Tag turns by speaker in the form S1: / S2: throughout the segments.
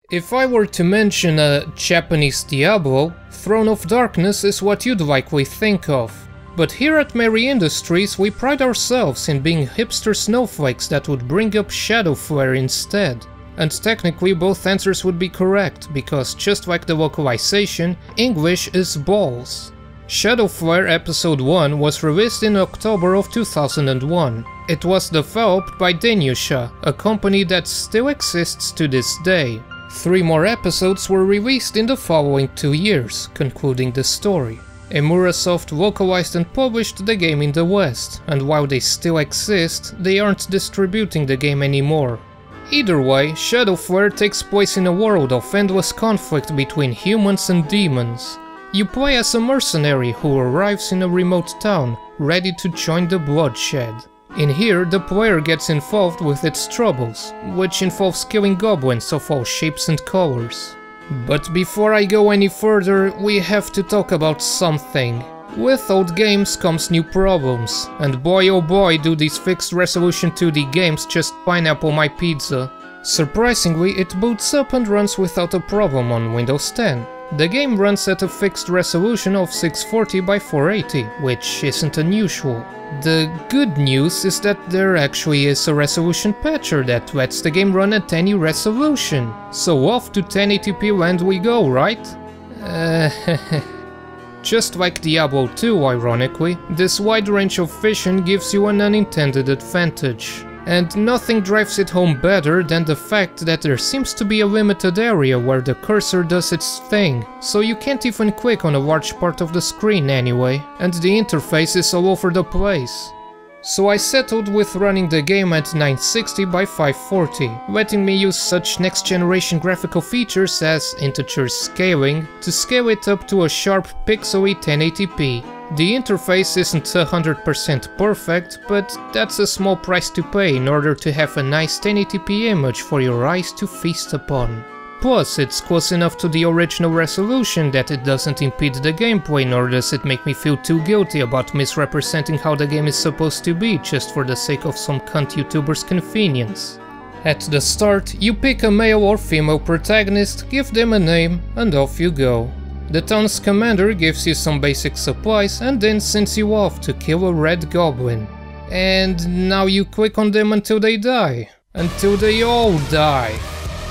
S1: If I were to mention a Japanese Diablo, Throne of Darkness is what you'd likely think of. But here at Merry Industries we pride ourselves in being hipster snowflakes that would bring up ShadowFlare instead. And technically both answers would be correct, because just like the localization, English is balls. ShadowFlare Episode 1 was released in October of 2001. It was developed by Denusha, a company that still exists to this day. 3 more episodes were released in the following 2 years, concluding the story. Emurasoft localized and published the game in the West, and while they still exist, they aren't distributing the game anymore. Either way, ShadowFlare takes place in a world of endless conflict between humans and demons. You play as a mercenary who arrives in a remote town, ready to join the bloodshed. In here, the player gets involved with its troubles, which involves killing goblins of all shapes and colors. But before I go any further, we have to talk about something. With old games comes new problems, and boy oh boy do these fixed resolution 2D games just pineapple my pizza. Surprisingly, it boots up and runs without a problem on Windows 10. The game runs at a fixed resolution of 640 by 480, which isn't unusual. The good news is that there actually is a resolution patcher that lets the game run at any resolution. So off to 1080p land we go, right? Just like Diablo 2, ironically, this wide range of vision gives you an unintended advantage. And nothing drives it home better than the fact that there seems to be a limited area where the cursor does its thing, so you can't even click on a large part of the screen anyway, and the interface is all over the place. So I settled with running the game at 960 by 540, letting me use such next-generation graphical features as integer scaling to scale it up to a sharp pixely 1080p. The interface isn't 100% perfect, but that's a small price to pay in order to have a nice 1080p image for your eyes to feast upon. Plus, it's close enough to the original resolution that it doesn't impede the gameplay, nor does it make me feel too guilty about misrepresenting how the game is supposed to be just for the sake of some cunt YouTuber's convenience. At the start, you pick a male or female protagonist, give them a name, and off you go. The town's commander gives you some basic supplies and then sends you off to kill a red goblin. And now you click on them until they die. Until they all die.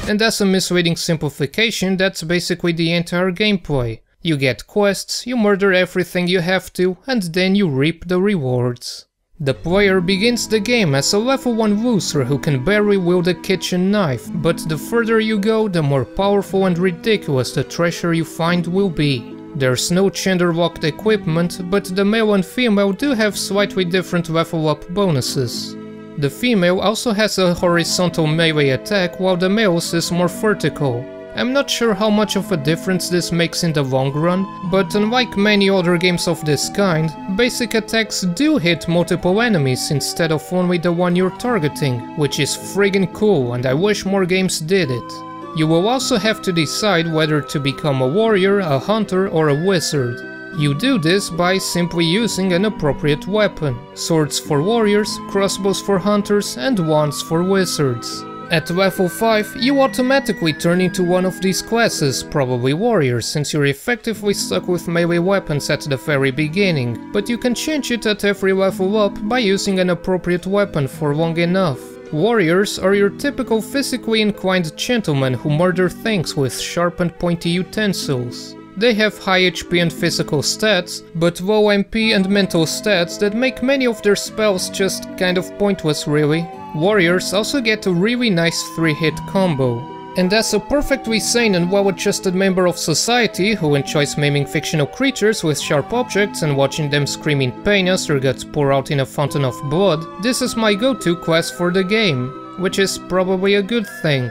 S1: And as a misleading simplification, that's basically the entire gameplay. You get quests, you murder everything you have to, and then you reap the rewards. The player begins the game as a level 1 loser who can barely wield a kitchen knife, but the further you go, the more powerful and ridiculous the treasure you find will be. There's no gender-locked equipment, but the male and female do have slightly different level up bonuses. The female also has a horizontal melee attack, while the male's is more vertical. I'm not sure how much of a difference this makes in the long run, but unlike many other games of this kind, basic attacks do hit multiple enemies instead of only the one you're targeting, which is friggin' cool and I wish more games did it. You will also have to decide whether to become a warrior, a hunter or a wizard. You do this by simply using an appropriate weapon. Swords for warriors, crossbows for hunters and wands for wizards. At level 5, you automatically turn into one of these classes, probably warrior, since you're effectively stuck with melee weapons at the very beginning, but you can change it at every level up by using an appropriate weapon for long enough. Warriors are your typical physically inclined gentlemen who murder things with sharp and pointy utensils. They have high HP and physical stats, but low MP and mental stats that make many of their spells just kind of pointless really. Warriors also get a really nice 3-hit combo. And as a perfectly sane and well-adjusted member of society who enjoys maiming fictional creatures with sharp objects and watching them scream in pain as their guts pour out in a fountain of blood, this is my go-to class for the game, which is probably a good thing.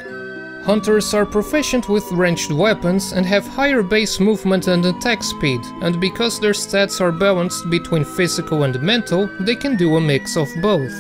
S1: Hunters are proficient with ranged weapons and have higher base movement and attack speed, and because their stats are balanced between physical and mental, they can do a mix of both.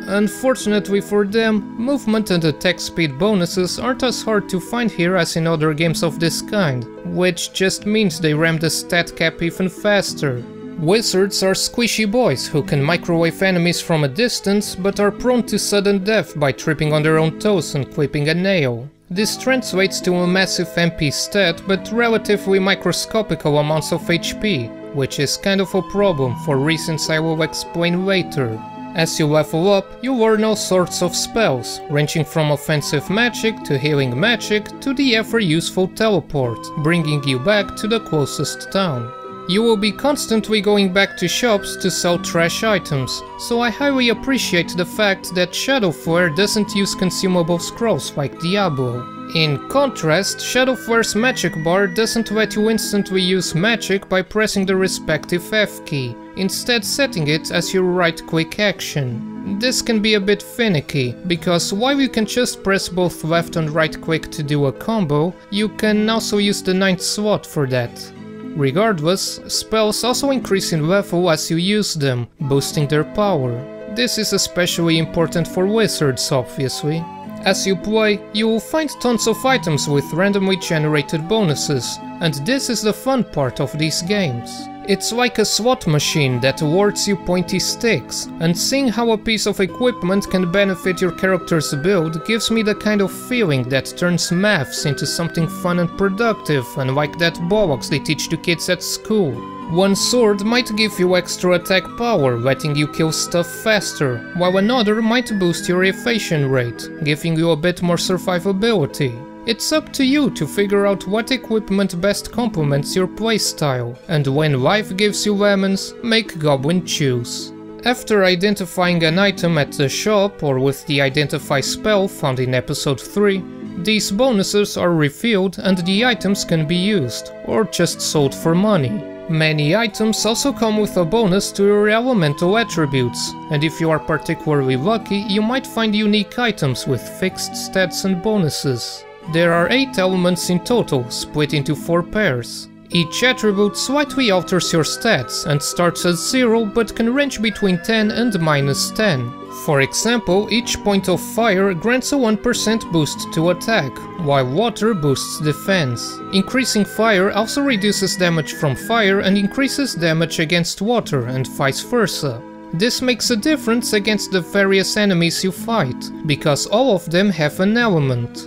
S1: Unfortunately for them, movement and attack speed bonuses aren't as hard to find here as in other games of this kind, which just means they ram the stat cap even faster. Wizards are squishy boys who can microwave enemies from a distance, but are prone to sudden death by tripping on their own toes and clipping a nail. This translates to a massive MP stat but relatively microscopical amounts of HP, which is kind of a problem for reasons I will explain later. As you level up, you learn all sorts of spells, ranging from offensive magic to healing magic to the ever useful teleport, bringing you back to the closest town. You will be constantly going back to shops to sell trash items, so I highly appreciate the fact that ShadowFlare doesn't use consumable scrolls like Diablo. In contrast, ShadowFlare's magic bar doesn't let you instantly use magic by pressing the respective F key, instead setting it as your right-click action. This can be a bit finicky, because while you can just press both left and right-click to do a combo, you can also use the 9th slot for that. Regardless, spells also increase in level as you use them, boosting their power. This is especially important for wizards, obviously. As you play, you will find tons of items with randomly generated bonuses, and this is the fun part of these games. It's like a slot machine that awards you pointy sticks, and seeing how a piece of equipment can benefit your character's build gives me the kind of feeling that turns maths into something fun and productive, unlike that bollocks they teach to kids at school. One sword might give you extra attack power, letting you kill stuff faster, while another might boost your evasion rate, giving you a bit more survivability. It's up to you to figure out what equipment best complements your playstyle, and when life gives you lemons, make Goblin choose. After identifying an item at the shop or with the Identify spell found in episode 3, these bonuses are refilled and the items can be used, or just sold for money. Many items also come with a bonus to your elemental attributes, and if you are particularly lucky, you might find unique items with fixed stats and bonuses. There are 8 elements in total, split into 4 pairs. Each attribute slightly alters your stats and starts at 0 but can range between 10 and -10. For example, each point of fire grants a 1% boost to attack, while water boosts defense. Increasing fire also reduces damage from fire and increases damage against water, and vice versa. This makes a difference against the various enemies you fight, because all of them have an element.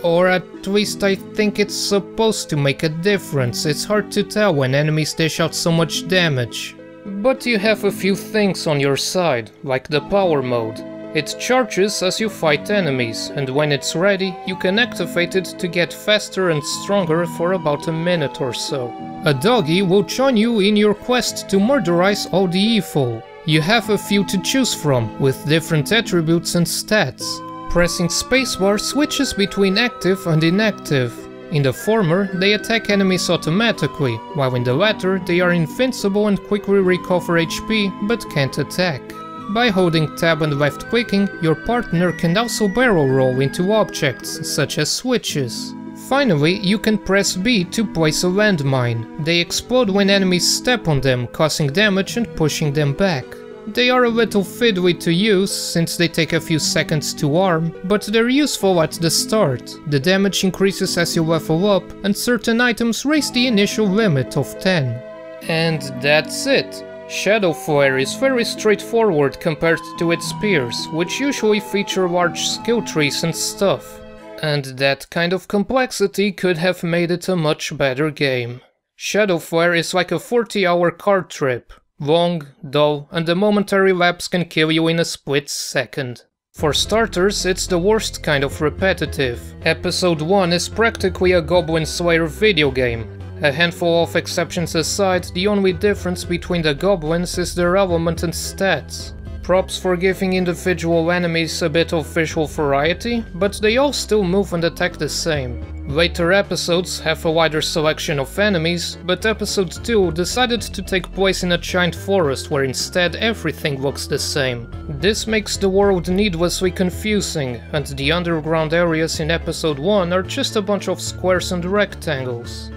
S1: Or at least I think it's supposed to make a difference. It's hard to tell when enemies dish out so much damage. But you have a few things on your side, like the power mode. It charges as you fight enemies, and when it's ready, you can activate it to get faster and stronger for about a minute or so. A doggy will join you in your quest to murderize all the evil. You have a few to choose from, with different attributes and stats. Pressing spacebar switches between active and inactive. In the former, they attack enemies automatically, while in the latter, they are invincible and quickly recover HP, but can't attack. By holding tab and left clicking, your partner can also barrel roll into objects, such as switches. Finally, you can press B to place a landmine. They explode when enemies step on them, causing damage and pushing them back. They are a little fiddly to use, since they take a few seconds to arm, but they're useful at the start. The damage increases as you level up, and certain items raise the initial limit of 10. And that's it. ShadowFlare is very straightforward compared to its peers, which usually feature large skill trees and stuff. And that kind of complexity could have made it a much better game. ShadowFlare is like a 40-hour car trip. Long, dull, and a momentary lapse can kill you in a split second. For starters, it's the worst kind of repetitive. Episode 1 is practically a Goblin Slayer video game. A handful of exceptions aside, the only difference between the goblins is their element and stats. Props for giving individual enemies a bit of visual variety, but they all still move and attack the same. Later episodes have a wider selection of enemies, but episode 2 decided to take place in a giant forest where instead everything looks the same. This makes the world needlessly confusing, and the underground areas in episode 1 are just a bunch of squares and rectangles.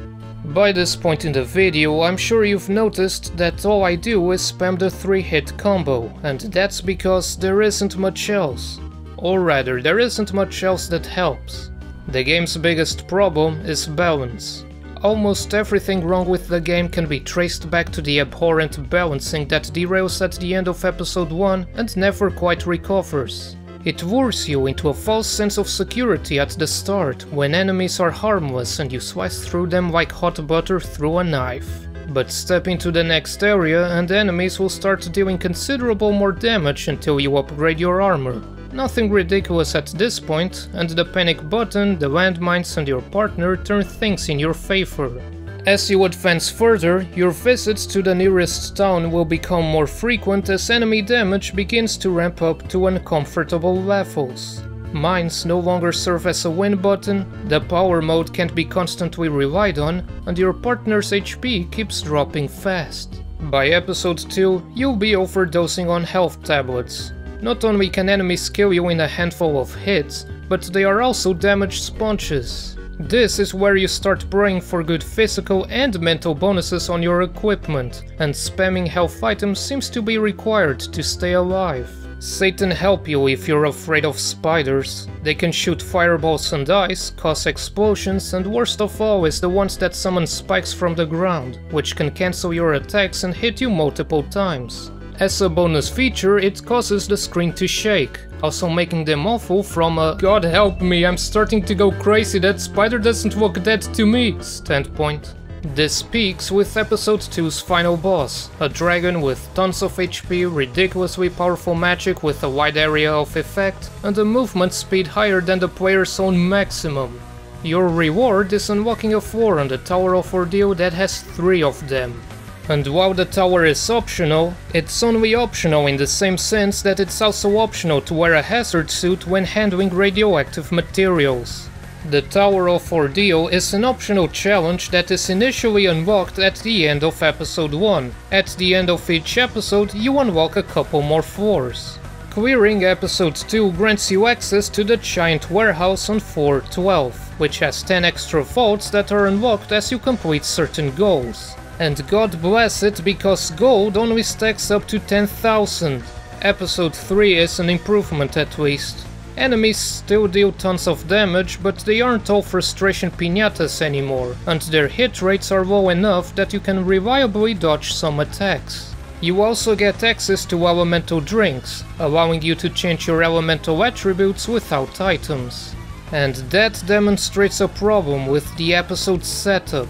S1: By this point in the video, I'm sure you've noticed that all I do is spam the 3-hit combo, and that's because there isn't much else. Or rather, there isn't much else that helps. The game's biggest problem is balance. Almost everything wrong with the game can be traced back to the abhorrent balancing that derails at the end of episode 1 and never quite recovers. It lures you into a false sense of security at the start, when enemies are harmless and you slice through them like hot butter through a knife. But step into the next area and enemies will start dealing considerable more damage until you upgrade your armor. Nothing ridiculous at this point, and the panic button, the landmines and your partner turn things in your favor. As you advance further, your visits to the nearest town will become more frequent as enemy damage begins to ramp up to uncomfortable levels. Mines no longer serve as a win button, the power mode can't be constantly relied on, and your partner's HP keeps dropping fast. By episode 2, you'll be overdosing on health tablets. Not only can enemies kill you in a handful of hits, but they are also damage sponges. This is where you start praying for good physical and mental bonuses on your equipment, and spamming health items seems to be required to stay alive. Satan help you if you're afraid of spiders. They can shoot fireballs and ice, cause explosions, and worst of all is the ones that summon spikes from the ground, which can cancel your attacks and hit you multiple times. As a bonus feature, it causes the screen to shake, also making them awful from a "God help me, I'm starting to go crazy, that spider doesn't look dead to me" standpoint. This peaks with episode 2's final boss, a dragon with tons of HP, ridiculously powerful magic with a wide area of effect, and a movement speed higher than the player's own maximum. Your reward is unlocking a floor on the Tower of Ordeal that has 3 of them. And while the tower is optional, it's only optional in the same sense that it's also optional to wear a hazard suit when handling radioactive materials. The Tower of Ordeal is an optional challenge that is initially unlocked at the end of episode 1. At the end of each episode, you unlock a couple more floors. Clearing episode 2 grants you access to the giant warehouse on floor 12, which has 10 extra vaults that are unlocked as you complete certain goals. And God bless it, because gold only stacks up to 10,000. Episode 3 is an improvement at least. Enemies still deal tons of damage, but they aren't all frustration piñatas anymore, and their hit rates are low enough that you can reliably dodge some attacks. You also get access to elemental drinks, allowing you to change your elemental attributes without items. And that demonstrates a problem with the episode's setup.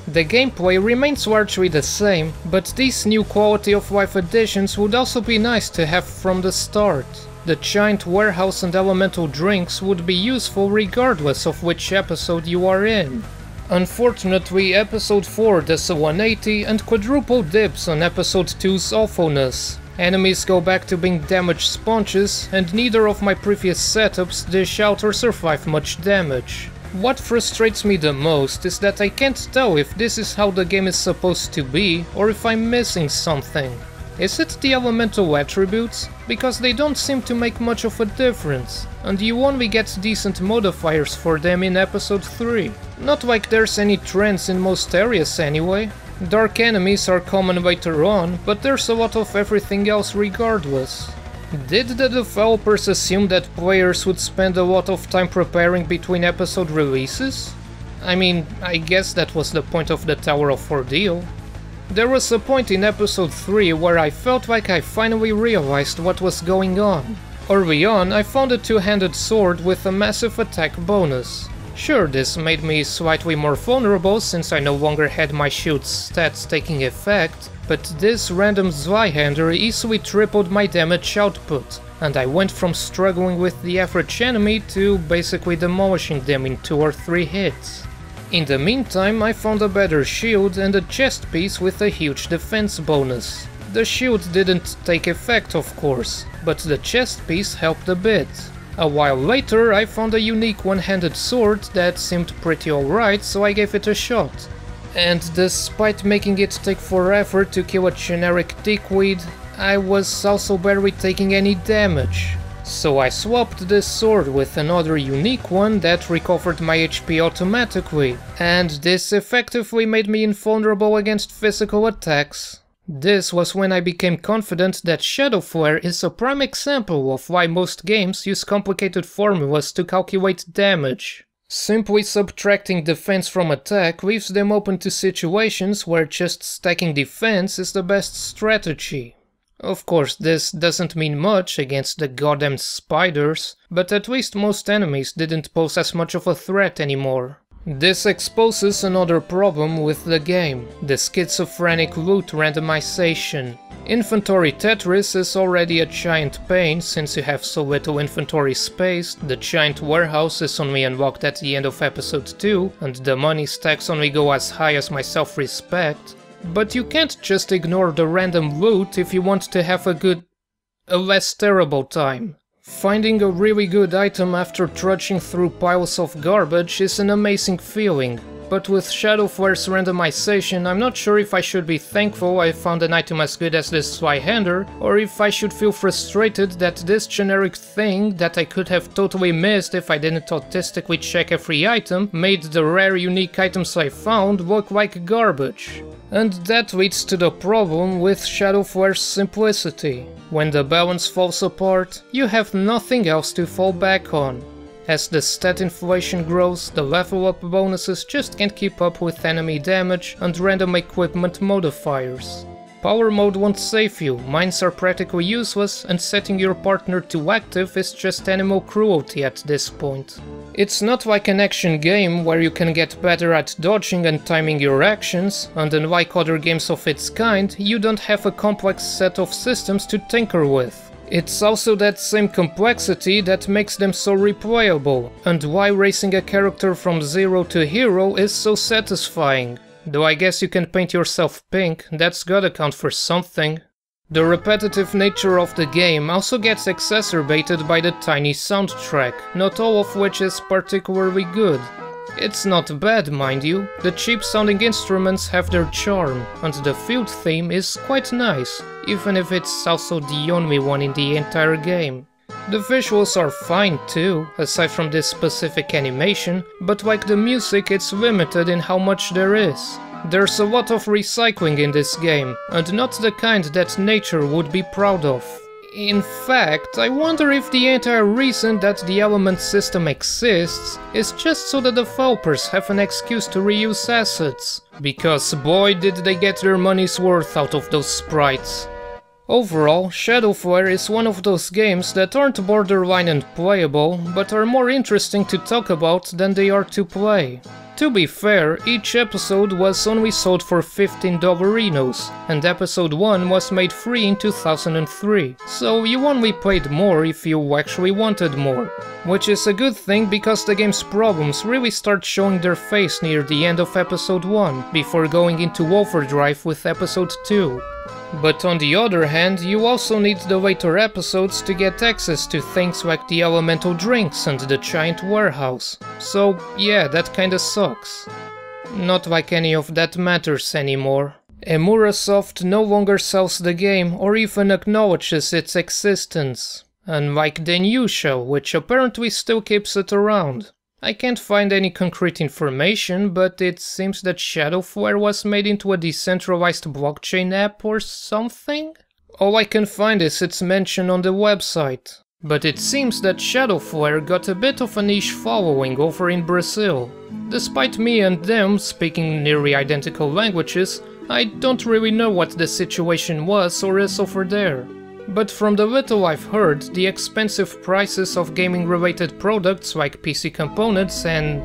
S1: The gameplay remains largely the same, but these new quality of life additions would also be nice to have from the start. The giant warehouse and elemental drinks would be useful regardless of which episode you are in. Unfortunately, episode 4 does a 180 and quadruple dips on episode 2's awfulness. Enemies go back to being damage sponges, and neither of my previous setups dish out or survive much damage. What frustrates me the most is that I can't tell if this is how the game is supposed to be, or if I'm missing something. Is it the elemental attributes? Because they don't seem to make much of a difference, and you only get decent modifiers for them in episode 3. Not like there's any trends in most areas anyway. Dark enemies are common later on, but there's a lot of everything else regardless. Did the developers assume that players would spend a lot of time preparing between episode releases? I mean, I guess that was the point of the Tower of Ordeal. There was a point in episode 3 where I felt like I finally realized what was going on. Early on, I found a two-handed sword with a massive attack bonus. Sure, this made me slightly more vulnerable since I no longer had my shield's stats taking effect, but this random Zweihander easily tripled my damage output, and I went from struggling with the average enemy to basically demolishing them in 2 or 3 hits. In the meantime, I found a better shield and a chest piece with a huge defense bonus. The shield didn't take effect, of course, but the chest piece helped a bit. A while later, I found a unique one-handed sword that seemed pretty alright, so I gave it a shot. And despite making it take forever to kill a generic dickweed, I was also barely taking any damage. So I swapped this sword with another unique one that recovered my HP automatically, and this effectively made me invulnerable against physical attacks. This was when I became confident that ShadowFlare is a prime example of why most games use complicated formulas to calculate damage. Simply subtracting defense from attack leaves them open to situations where just stacking defense is the best strategy. Of course, this doesn't mean much against the goddamn spiders, but at least most enemies didn't pose as much of a threat anymore. This exposes another problem with the game, the schizophrenic loot randomization. Inventory Tetris is already a giant pain since you have so little inventory space, the giant warehouse is only unlocked at the end of episode 2, and the money stacks only go as high as my self-respect. But you can't just ignore the random loot if you want to have a less terrible time. Finding a really good item after trudging through piles of garbage is an amazing feeling, but with ShadowFlare's randomization I'm not sure if I should be thankful I found an item as good as this Sly-hander, or if I should feel frustrated that this generic thing that I could have totally missed if I didn't autistically check every item made the rare unique items I found look like garbage. And that leads to the problem with ShadowFlare's simplicity. When the balance falls apart, you have nothing else to fall back on. As the stat inflation grows, the level up bonuses just can't keep up with enemy damage and random equipment modifiers. Power mode won't save you, mines are practically useless, and setting your partner to active is just animal cruelty at this point. It's not like an action game where you can get better at dodging and timing your actions, and unlike other games of its kind, you don't have a complex set of systems to tinker with. It's also that same complexity that makes them so replayable, and why racing a character from zero to hero is so satisfying. Though I guess you can paint yourself pink, that's gotta count for something. The repetitive nature of the game also gets exacerbated by the tiny soundtrack, not all of which is particularly good. It's not bad, mind you, the cheap sounding instruments have their charm, and the field theme is quite nice, even if it's also the only one in the entire game. The visuals are fine too, aside from this specific animation, but like the music it's limited in how much there is. There's a lot of recycling in this game, and not the kind that nature would be proud of. In fact, I wonder if the entire reason that the element system exists is just so the developers have an excuse to reuse assets. Because boy did they get their money's worth out of those sprites. Overall, ShadowFlare is one of those games that aren't borderline unplayable, but are more interesting to talk about than they are to play. To be fair, each episode was only sold for $15, and episode 1 was made free in 2003, so you only paid more if you actually wanted more. Which is a good thing because the game's problems really start showing their face near the end of episode 1, before going into overdrive with episode 2. But on the other hand, you also need the later episodes to get access to things like the elemental drinks and the giant warehouse. So yeah, that kinda sucks. Not like any of that matters anymore. Emurasoft no longer sells the game or even acknowledges its existence. Unlike the new show, which apparently still keeps it around. I can't find any concrete information, but it seems that ShadowFlare was made into a decentralized blockchain app or something? All I can find is its mention on the website. But it seems that ShadowFlare got a bit of a niche following over in Brazil. Despite me and them speaking nearly identical languages, I don't really know what the situation was or is over there. But from the little I've heard, the expensive prices of gaming-related products like PC components and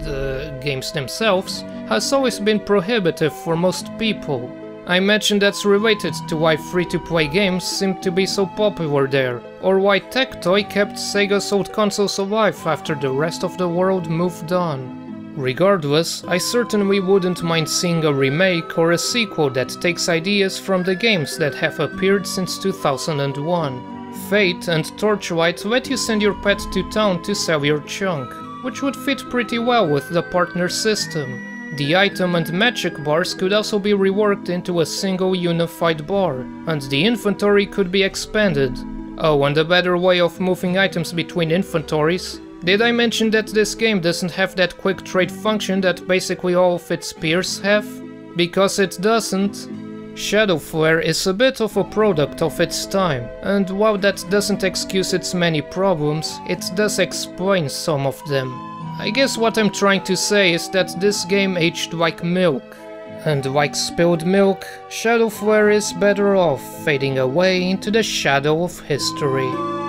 S1: games themselves has always been prohibitive for most people. I imagine that's related to why free-to-play games seem to be so popular there, or why Tectoy kept Sega's old consoles alive after the rest of the world moved on. Regardless, I certainly wouldn't mind seeing a remake or a sequel that takes ideas from the games that have appeared since 2001. Fate and Torchlight let you send your pet to town to sell your junk, which would fit pretty well with the partner system. The item and magic bars could also be reworked into a single unified bar, and the inventory could be expanded. Oh, and a better way of moving items between inventories. Did I mention that this game doesn't have that quick trade function that basically all of its peers have? Because it doesn't. ShadowFlare is a bit of a product of its time, and while that doesn't excuse its many problems, it does explain some of them. I guess what I'm trying to say is that this game aged like milk. And like spilled milk, ShadowFlare is better off fading away into the shadow of history.